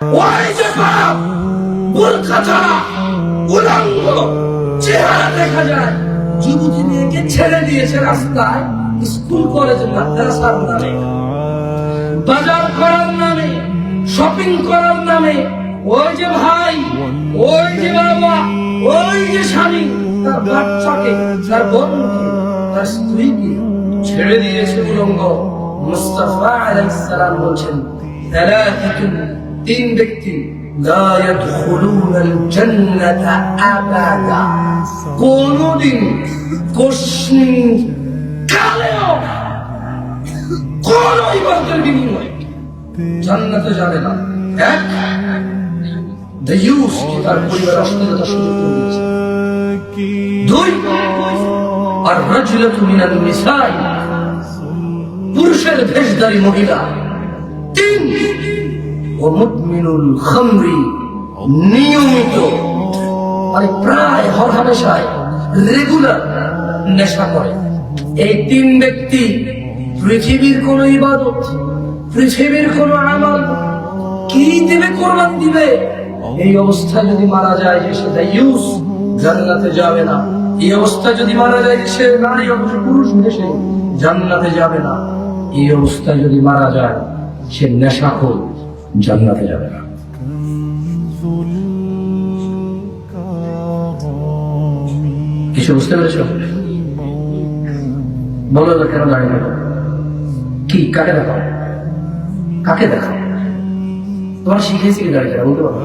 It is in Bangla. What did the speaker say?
ওই যে বাপ বোরকা ছাড়া উলঙ্গ চেহারা দেখা যায়, যুবতী মেয়েকে ছেড়ে দিয়েছে রাস্তায়, স্কুল কলেজ মাদ্রাসার নামে, বাজার করার নামে, শপিং করার নামে। ওই যে ভাই, ওই যে বাবা, ওই যে স্বামী তার বাচ্চাকে, তার বোনকে, তার স্ত্রীকে ছেড়ে দিয়েছে উলঙ্গ। মুস্তাফা আলাইহিস সালাম বলছেন, সালাসাতুন, তিন ব্যক্তি লা ইয়াদখুলুনাল জান্নাতা আবাদা, কোনদিন কোশ্চিন কালেও কোন ইবাদতের বিনিময়ে জান্নাতে যাবে না। এক, দায়ুস, তার পরিবার অশ্লীলতার সুযোগ করে দিয়েছে। দুই, আর রাজুলাতু মিনান নিসাই, পুরুষের ভেশধারী মহিলা। তিন, ও মুদমিনুল খামরি, নিয়মিত মানে প্রায় হরহামেশায় রেগুলার নেশা করে। এই তিন ব্যক্তি পৃথিবীর কোন ইবাদত, পৃথিবীর কোন আমল কি দিবে, কোরবান দিবে, এই অবস্থায় যদি মারা যায় যে সে দায়ুস, জান্নাতে যাবে না। এই অবস্থায় যদি মারা যায় যে সে নারী অথচ পুরুষ দেশে, জান্নাতে যাবে না। এই অবস্থায় যদি মারা যায় সে নেশাখোর, জান্নাতে যাবে না। কিছু বুঝতে পেরেছ? বলো তো কেন দাঁড়িয়ে গেল? কি, কাকে দেখাও? কাকে দেখাও? তোমার শিখেছি কি দাঁড়িয়ে? বলতে পারো?